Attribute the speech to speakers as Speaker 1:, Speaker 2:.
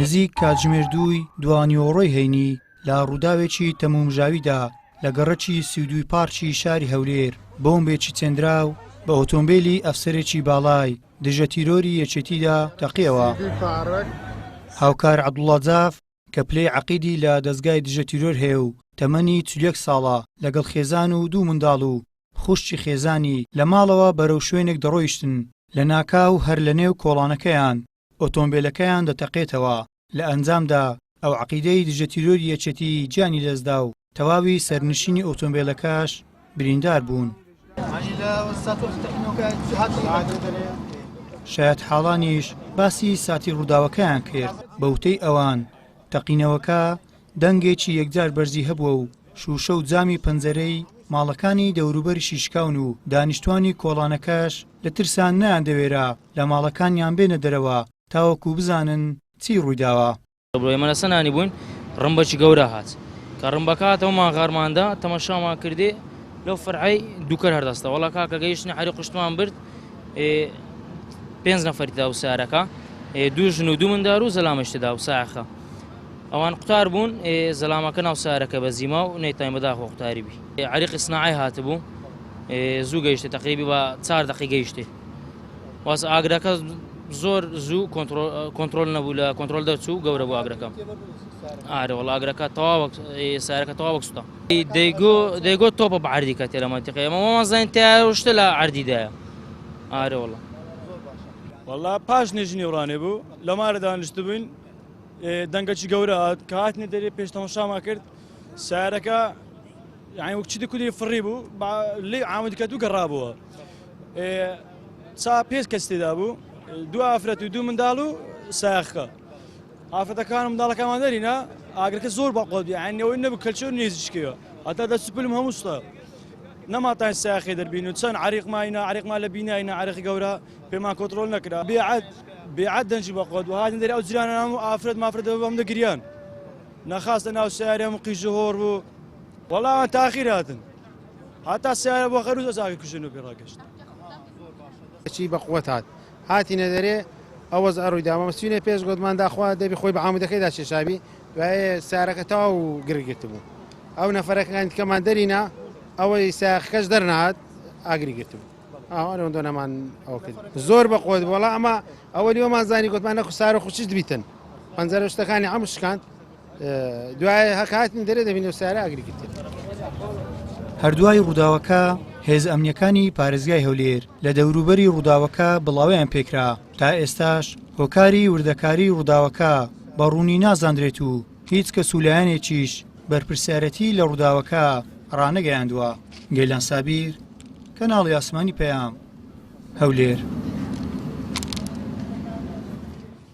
Speaker 1: نزیک کاتژمێر 2 دوانیۆڕۆی هەینی لە ڕووداوێکی تەمومژاویدا لە گەڕەکی 32 پارکی شاری هەولێر بۆمبێکی چێندراو بە ئۆتۆمبیلی ئەفسەرێکی باڵای دژە تیرۆری یەکێتیدا تەقیەوە. هاوکار عەبدوڵڵا جاف کە پلەی عەقیدی لە دەستگای دژە تیرۆر هەیە و تەمەنی 41 ساڵە لەگەڵ خێزان و 2 منداڵ و خوشتی خێزانی لە ماڵەوە بەرەو شوێنێک دەڕۆیشتن لە ناکاو هەر لە نێو کۆڵانەکەیان ئۆتۆمبیلەکەیان دەتەقێتەوە. لە ئەنجامدا ئەو عەقیدەی دژە تیرۆری یەکێتی گیانی لەدەستدا و تەواوی سەرنشینی ئۆتۆمبیلەکەش بریندار بوون. شایەت حاڵانیش باسی ساتی ڕووداوەکەیان کرد بەوتەی ئەوان تەقینەوەکە دەنگێکی یەکجار بەرزی هەبووە و شوشە و جامی پەنجەرەی ماڵەکانی دەوروبەری شیشکاون و دانیشتوانی کۆڵانەکەش لە ترسان نەیاندەوێرا لە ماڵەکانیان بێنە دەرەوە تاوەکو بزانن چی ڕوویداوە.
Speaker 2: ئێمە لە سەنانی بووین ڕمبەکی گەورە هات کە ڕمبەکاتەوەمان غارماندا تەماشامان کردێ لەو فەرعەی دووکەر هەردەستە وەڵا کاکە گەیشتنی حەری قوشتمان برد 5 نەفەریدا و سارەکە 2 ژن و 2 مندار و زەلامەشتدا و ساخە ئەوان قوتار بوون زەلامەکە ناو سارەکە بە زیما و نەیتان بەداخۆ قوتاری بی عەریقی سناعی هاتبوو زوو گەیشتێ تەقریبی بە 4 دقی گەیشتێ واس ئاگرەکە زۆر زوو کۆنتڕۆل نەبوو لە کۆنتڕۆل دەرچوو گەورە بوو ئاگرەکە ئارە وەڵا ئاگرەکە تەواو سارەکە تەواو سووتە دەیگۆ تۆپە بە عەردی کاتێ لە مەنتیقەیە ئەمە زانین تیا شتە لە عەردیدایە ئارە وەڵا
Speaker 3: وەڵا پاش نێژی نێوڕانێ بوو لە مارە دانیشت بووین دەنگەکی گەورە هات کە هاتنێ دەرێ پێش تەماشامان کرد سارەکە یعنی وەک چی کولی فڕی بوو لێ عامودەکە دوو گەڕابووە چا 5 کەس تێدا بوو 2 ئافرەت و 2 منداڵ و ساخەکە ئافرەتەکان و منداڵەکەمان دەرینە ئاگرەکە زۆر باقۆ یعنی ئەوەی نەبوو کەلچۆر نێزیشکەوە هەتا دەسوپلم هەموو شتە نەماتان ساخی دەربین و چەند عەریقماینە عەریقمان لە بیناینە عەریقی گەورە پێمان کۆنتڕۆل نەکرا بێعەد دەنجی بەقۆت و هاتن دەرێ ئەو جیرانە هەموو ئافرەت مافرەتەوە بەم دەگریان نەخاستە ناو سیارە هەموو قیژە هۆڕ بوو وەڵا ئەوان تاخیر هاتن هاتا سیارە بۆ خەروز ئەزاگی کوژن و پێڕاگەشت
Speaker 4: چی بەقوت هاتینە دەرێ ئەوەز ئەڕوویدا مەسوینە پێش گۆتمان داخوا دەبی خۆی بە عامودەکەیدا چێشابی دوایە سارەکە تاو گرگرت بوو ئەو نەفەرەکان کەمان دەرینە ئەوەی ساخەکەش دەرنات ئاگری گرت بوو ئەوەندۆ نەمان ئەو کرد زۆر بەقۆت وەڵا ئەمە ئەوە لیوەمان زانی گوتمان نەخو سارە خوشیش دبیتن پەنجەرە شتەکانی هەموو شکاند دوایە هەکاتن دەرێ دەبینێ و سارە ئاگری گرت.
Speaker 1: هەردوای ڕووداوەکە هێز ئەمنیەکانی پارێزگای هەولێر لە دەوروبەری ڕووداوەکە بڵاویان پێکرا تا ئێستاش هۆکاری وردەکاری ڕووداوەکە بە ڕوونی نازاندرێت و هیچ کەس سولایەنێکیش بەرپرسیارەتی لە ڕووداوەکە ڕانەگەیاندووە. گەیلان سابیر، کەناڵی ئاسمانی پەیام، هەولێر.